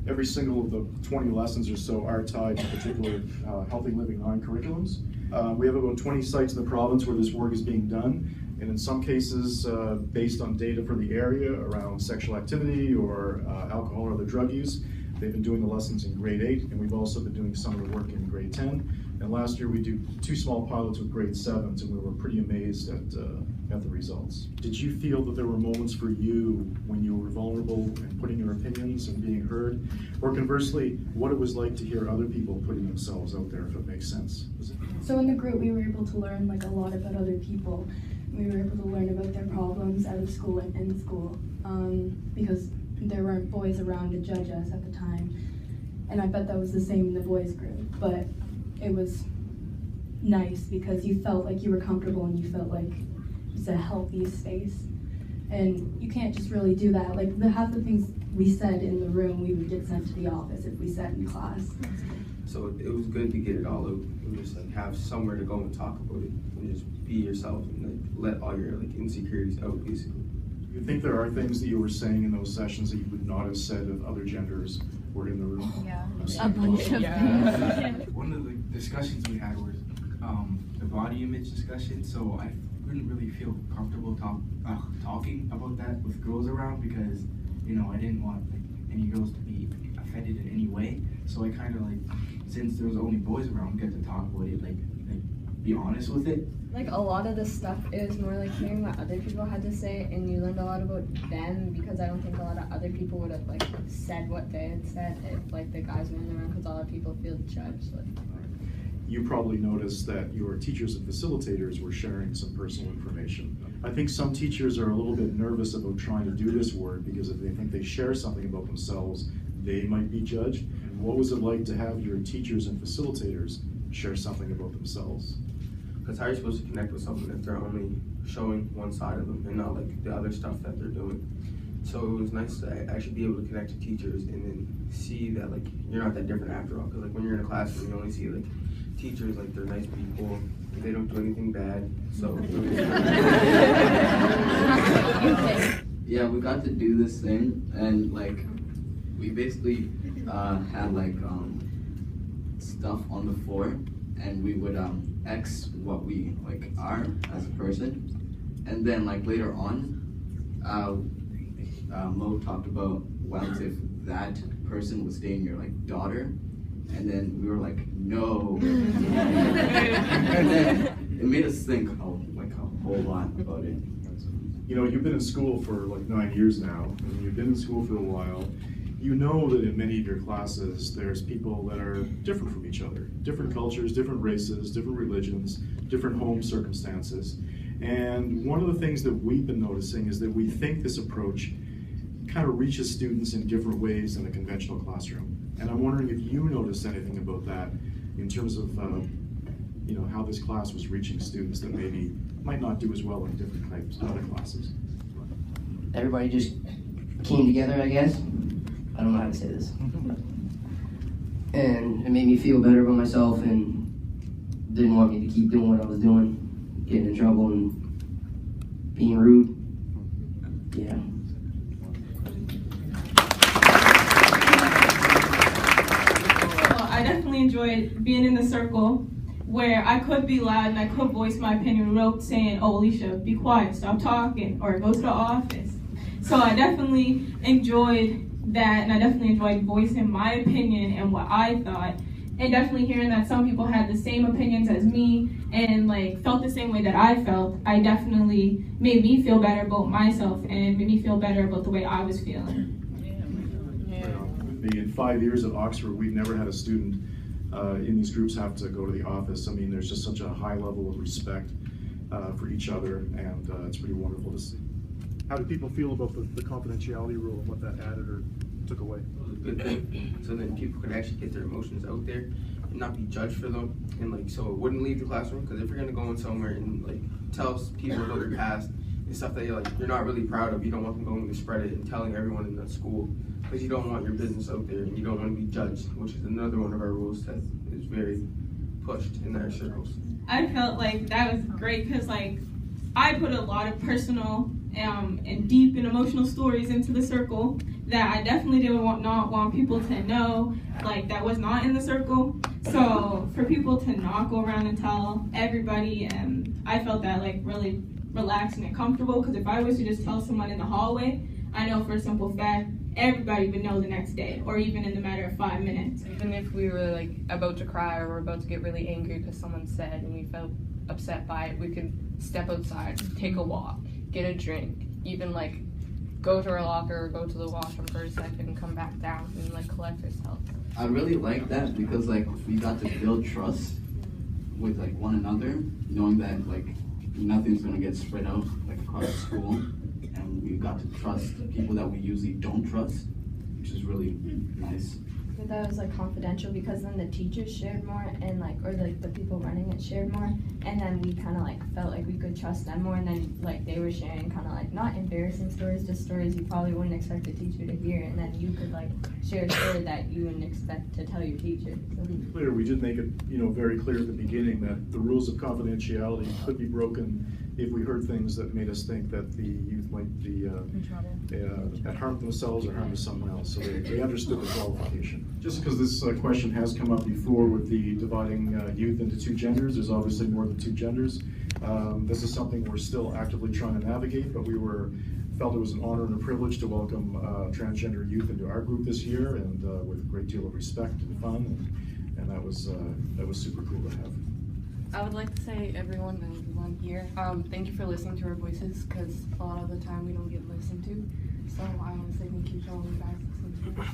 every single of the 20 lessons or so are tied to particular healthy living non-curriculums. We have about 20 sites in the province where this work is being done, and in some cases, based on data for the area around sexual activity or alcohol or other drug use, they've been doing the lessons in grade 8, and we've also been doing some of the work in grade 10. And last year we did 2 small pilots with grade 7s, and we were pretty amazed at the results. Did you feel that there were moments for you when you were vulnerable and putting your opinions and being heard? Or conversely, what it was like to hear other people putting themselves out there, if it makes sense? So in the group we were able to learn a lot about other people. We were able to learn about their problems out of school and in school, because there weren't boys around to judge us at the time. And I bet that was the same in the boys group, but it was nice because you felt like you were comfortable and you felt like it was a healthy space. And you can't just really do that. Half the things we said in the room, we would get sent to the office if we said in class. So it was good to get it all out and just have somewhere to go and talk about it and just be yourself and let all your insecurities out, basically. You think there are things that you were saying in those sessions that you would not have said if other genders were in the room? Yeah, a bunch of things. One of the discussions we had was the body image discussion, so I wouldn't really feel comfortable talking about that with girls around because, I didn't want any girls to be offended in any way. So I kind of since there was only boys around, get to talk about it, be honest with it. A lot of the stuff, it was more hearing what other people had to say, and you learned a lot about them because I don't think a lot of other people would have said what they had said if the guys were in the room, because a lot of people feel judged. You probably noticed that your teachers and facilitators were sharing some personal information. I think some teachers are a little bit nervous about trying to do this work because if they think they share something about themselves, they might be judged. And what was it like to have your teachers and facilitators share something about themselves? Because how are you supposed to connect with someone if they're only showing one side of them and not the other stuff that they're doing? So it was nice to actually be able to connect to teachers and then see that you're not that different after all. Because when you're in a classroom, you only see teachers they're nice people. They don't do anything bad. So yeah, we got to do this thing, and we basically had stuff on the floor, and we would X what we are as a person, and then later on, Mo talked about what if that person would stay in your daughter, and then we were no, and then it made us think a whole lot about it. You've been in school for 9 years now, and you've been in school for a while. You know that in many of your classes, there's people that are different from each other, different cultures, different races, different religions, different home circumstances. And one of the things that we've been noticing is that we think this approach kind of reaches students in different ways than a conventional classroom. And I'm wondering if you noticed anything about that in terms of how this class was reaching students that maybe might not do as well in different types of other classes. Everybody just came together, I guess. I don't know how to say this. And it made me feel better about myself and didn't want me to keep doing what I was doing, getting in trouble and being rude. Yeah. Well, I definitely enjoyed being in the circle where I could be loud and I could voice my opinion without saying, oh, Alicia, be quiet, stop talking, or go to the office. So I definitely enjoyed that, and I definitely enjoyed voicing my opinion and what I thought, and definitely hearing that some people had the same opinions as me and felt the same way that I felt. I definitely made me feel better about myself and made me feel better about the way I was feeling. In 5 years at Oxford, we've never had a student in these groups have to go to the office. I mean, there's just such a high level of respect for each other, and it's pretty wonderful to see. How did people feel about the confidentiality rule and what that added or took away? It was a good thing, so then people could actually get their emotions out there and not be judged for them, and so it wouldn't leave the classroom. Because if you're gonna go in somewhere and tell people about your past and stuff that you're not really proud of, you don't want them going to spread it and telling everyone in the school, because you don't want your business out there and you don't want to be judged, which is another one of our rules that is very pushed in our circles. I felt that was great because I put a lot of personal and deep and emotional stories into the circle, that I definitely didn't not want people to know, like, that was not in the circle. So for people to not go around and tell everybody, and I felt that like really relaxed and comfortable, because if I was to just tell someone in the hallway, I know for a simple fact, everybody would know the next day, or even in the matter of 5 minutes. Even if we were like about to cry or we're about to get really angry because someone said and we felt upset by it, we could step outside, take a walk, get a drink, even like go to our locker or go to the washroom for a second and come back down and like collect ourselves. I really like that because like we got to build trust with like one another, knowing that like nothing's gonna get spread out like across the school, and we got to trust people that we usually don't trust, which is really nice. But that was like confidential, because then the teachers shared more, and like, or like the people running it shared more, and then we kind of like felt like we could trust them more, and then like they were sharing kind of like not embarrassing stories, just stories you probably wouldn't expect a teacher to hear, and then you could like share a story that you wouldn't expect to tell your teacher. So, Clear, we did make it, very clear at the beginning that the rules of confidentiality could be broken if we heard things that made us think that the youth might be had harmed themselves or harmed someone else. So they understood the qualification. Just because this question has come up before with the dividing youth into two genders, there's obviously more than two genders. This is something we're still actively trying to navigate, but we felt it was an honor and a privilege to welcome transgender youth into our group this year, and with a great deal of respect and fun, and that was super cool to have. I would like to say everyone here, thank you for listening to our voices, because a lot of the time we don't get listened to. So I want to say thank you to all you guys listening to us.